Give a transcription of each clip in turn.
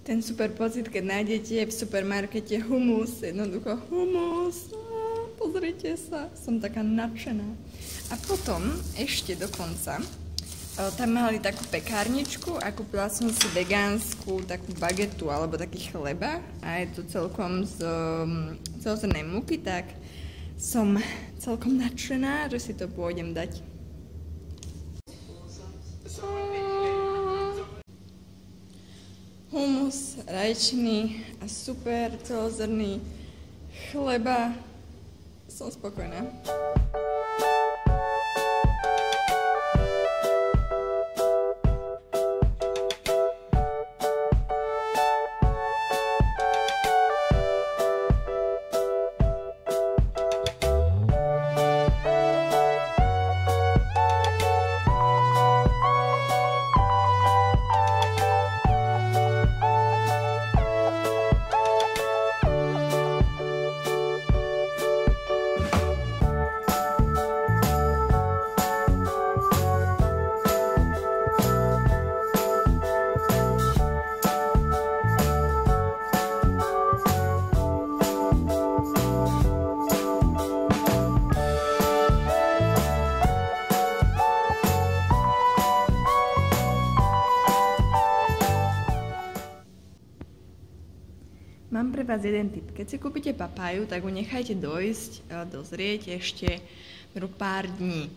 Ten super pocit, keď nájdete v supermarkete humus, jednoducho humus, pozrite sa, som taká nadšená. A potom ešte dokonca, tam mali takú pekárničku a kúpila som si vegánsku takú bagetu alebo taký chleba a je to celkom z celozrnnej múky, tak som celkom nadšená, že si to pôjdem dať. Humus, rajčiny a super celozrný chleba. Som spokojná. Mám pre vás jeden tip. Keď si kúpite papáju, tak ju nechajte dozrieť ešte pár dní.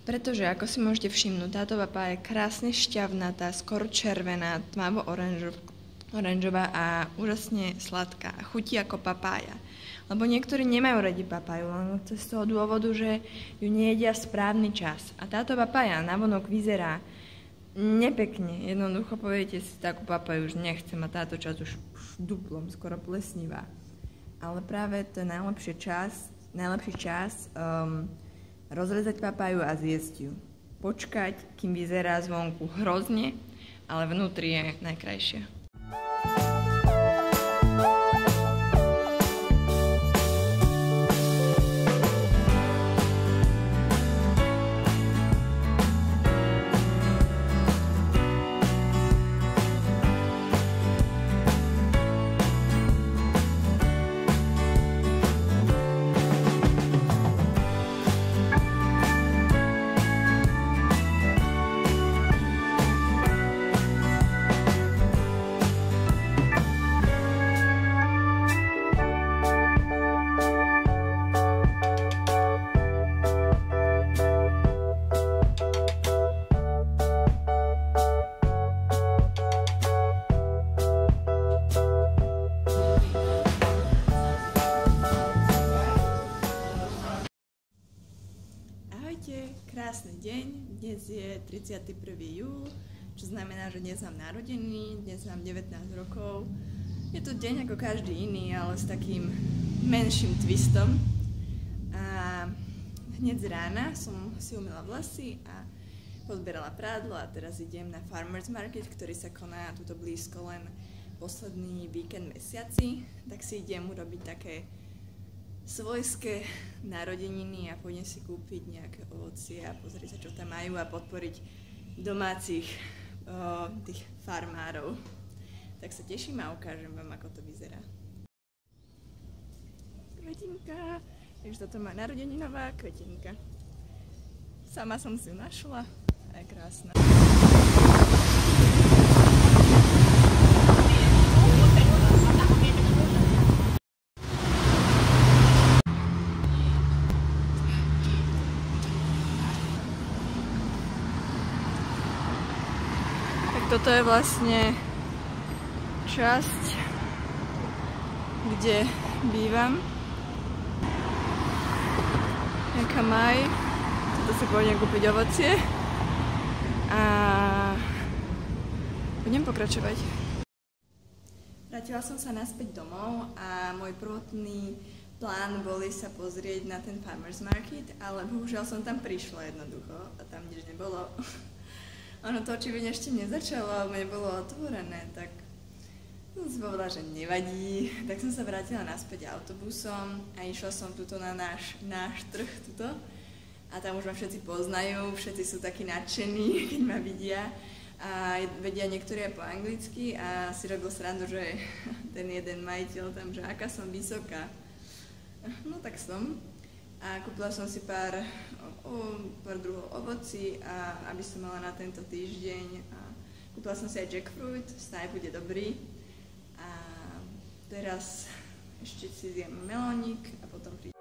Pretože, ako si môžete všimnúť, táto papája je krásne šťavnatá, skoro červená, tmavo-oranžová a úžasne sladká. A chutí ako papája. Lebo niektorí nemajú radi papáju, len z toho dôvodu, že ju nejedia v správny čas. A táto papája navonok vyzerá nepekne, jednoducho poviete si, takú papaju už nechcem a táto časť už duplom, skoro plesnivá. Ale práve to je najlepší čas rozrezať papaju a zjesť ju. Počkať, kým vyzerá zvonku hrozne, ale vnútri je najkrajšia. Krásny deň, dnes je 31. júl, čo znamená, že dnes mám narodeniny, dnes mám 19 rokov. Je to deň ako každý iný, ale s takým menším twistom. A hneď z rána som si umyla vlasy a pozbierala prádlo a teraz idem na Farmers Market, ktorý sa koná tuto blízko len posledný víkend mesiaci, tak si idem urobiť také svojské narodeniny a pôjdem si kúpiť nejaké ovocie a pozrieť sa, čo tam majú a podporiť domácich tých farmárov. Tak sa teším a ukážem vám, ako to vyzerá. Kvetinka, takže toto má narodeninová kvetinka. Sama som si ju našla a je krásna. Toto je vlastne časť, kde bývam. Nejaká maj. Toto si pôjdem kúpiť ovocie. A budem pokračovať. Vrátila som sa naspäť domov a môj prvotný plán boli sa pozrieť na ten Farmers Market, ale bohužiaľ som tam prišla jednoducho a tam nič nebolo. Ono to očividne ešte nezačalo, alebo nebolo otvorené, tak som si povedala, že nevadí. Tak som sa vrátila naspäť autobusom a išla som tuto na náš trh tuto. A tam už ma všetci poznajú, všetci sú takí nadšení, keď ma vidia. a vedia niektorí aj po anglicky a si robil srandu, že ten jeden majiteľ tam, že aká som vysoká. No tak som. A kúpila som si pár druhov ovocí, a aby som mala na tento týždeň. A kúpila som si aj jackfruit, snáď bude dobrý. A teraz ešte si zjem melónik a potom príde.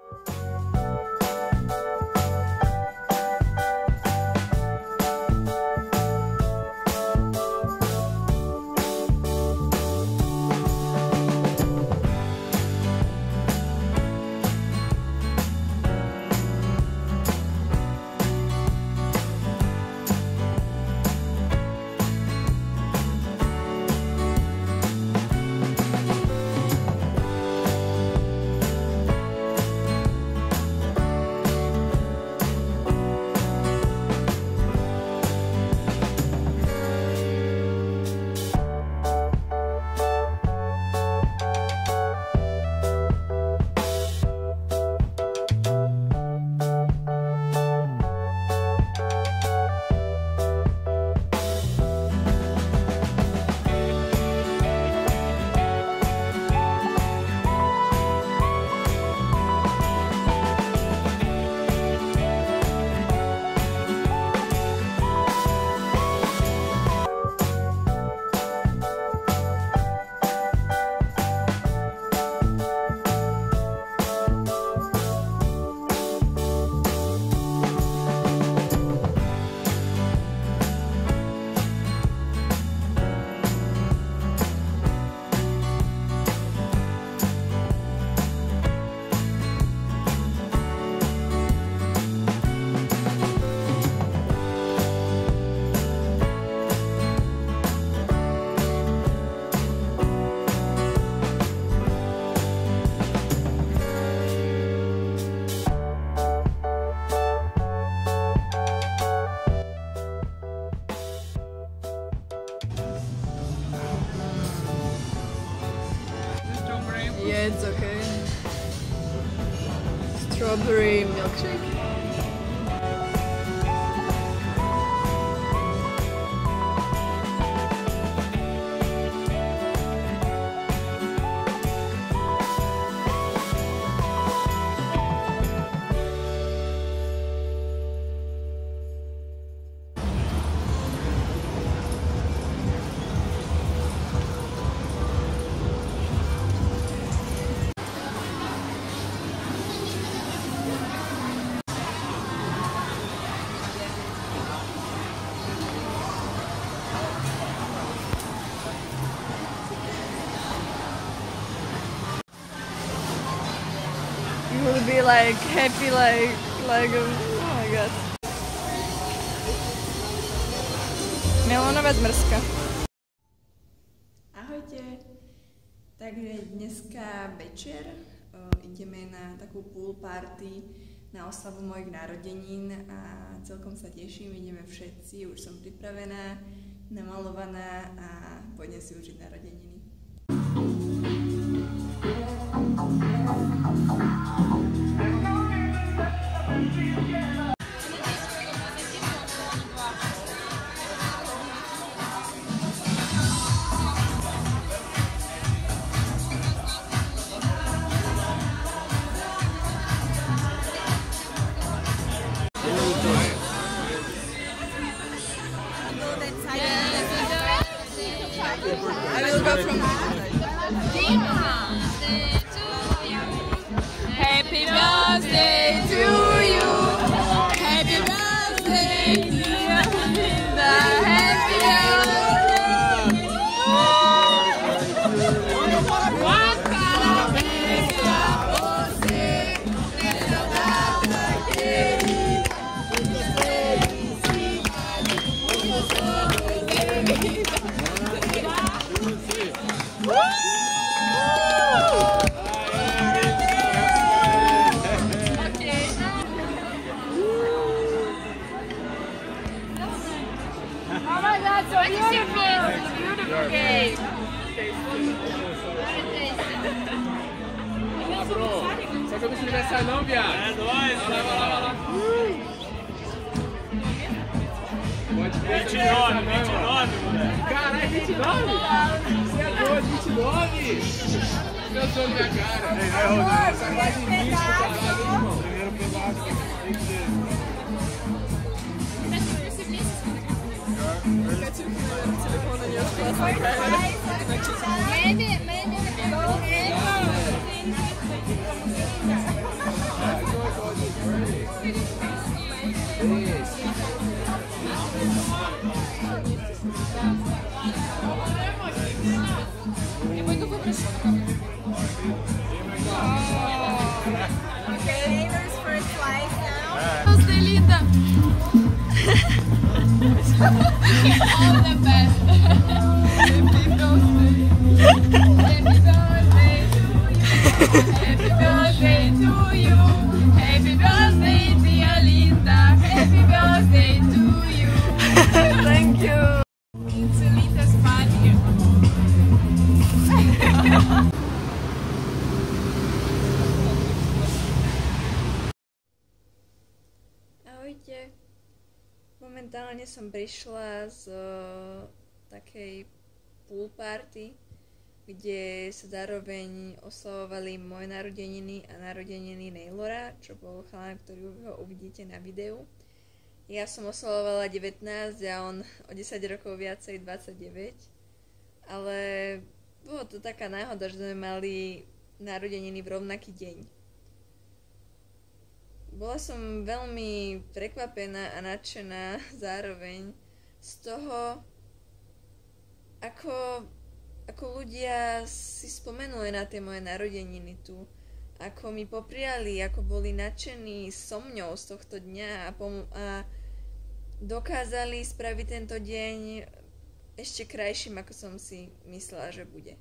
Yeah, it's okay. Strawberry milkshake. You will be like happy like oh my god. Melónová zmrzka. Ahojte. Takže dneska večer ideme na takú pool party na oslavu mojich narodenín a celkom sa teším, ideme všetci, už som pripravená, namalovaná a pôjdem si užiť narodeniny. I will go from Happy birthday to you. Happy birthday to you. The happy Oh my god, so beautiful game. Olha lá, bro. Só que eu não tive essa não, viado. É nóis. Olha lá, olha lá, olha lá. Pode 29, moleque. Caralho, 29? Você é doido, 29? Meu sonho na cara. Essa quase 20, caralho, irmão. Primeiro pedaço, tem que ser. Depois eu vou pra cima. Okay, neighbors first slice now. Você é linda! All the best! Happy birthday! Happy birthday to you! Happy birthday to you! Happy birthday, dear Linda! Happy birthday to you! Thank you! It's Linda's party! Ahojte. Momentálne som prišla z takej pool party, kde sa zároveň oslavovali moje narodeniny a narodeniny Naylora, čo bol chalán, ktorý ho uvidíte na videu. Ja som oslavovala 19 a on o 10 rokov viacej 29. Ale bolo to taká náhoda, že sme mali narodeniny v rovnaký deň. Bola som veľmi prekvapená a nadšená zároveň z toho, ako ľudia si spomenuli na tie moje narodeniny tu. Ako mi popriali, ako boli nadšení so mňou z tohto dňa a dokázali spraviť tento deň ešte krajším, ako som si myslela, že bude.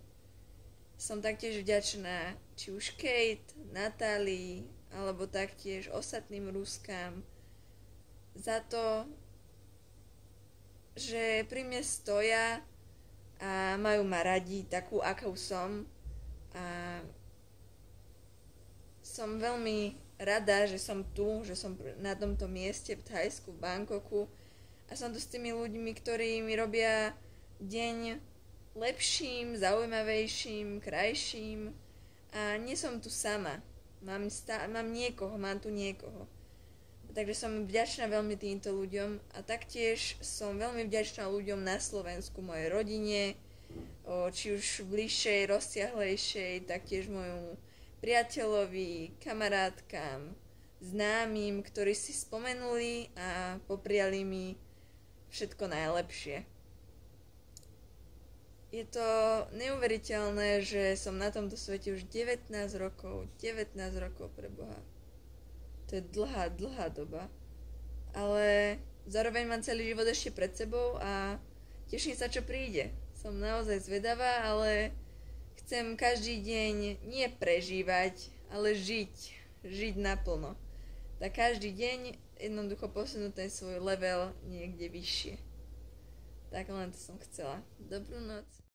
Som taktiež vďačná či už Kate, Natálii, alebo taktiež ostatným Ruskám za to, že pri mne stoja a majú ma radi takú, akou som. A som veľmi rada, že som tu, že som na tomto mieste v Thajsku, v Bangkoku a som tu s tými ľuďmi, ktorí mi robia deň lepším, zaujímavejším, krajším a nie som tu sama. Mám tu niekoho. Takže som vďačná veľmi týmto ľuďom a taktiež som veľmi vďačná ľuďom na Slovensku, mojej rodine, či už bližšej, rozsiahlejšej, taktiež mojmu priateľovi, kamarátkam, známym, ktorí si spomenuli a popriali mi všetko najlepšie. Je to neuveriteľné, že som na tomto svete už 19 rokov pre Boha. To je dlhá doba. Ale zároveň mám celý život ešte pred sebou a teším sa, čo príde. Som naozaj zvedavá, ale chcem každý deň nie prežívať, ale žiť naplno. Tak každý deň jednoducho posunúť ten svoj level niekde vyššie. Tak len to som chcela. Dobrú noc.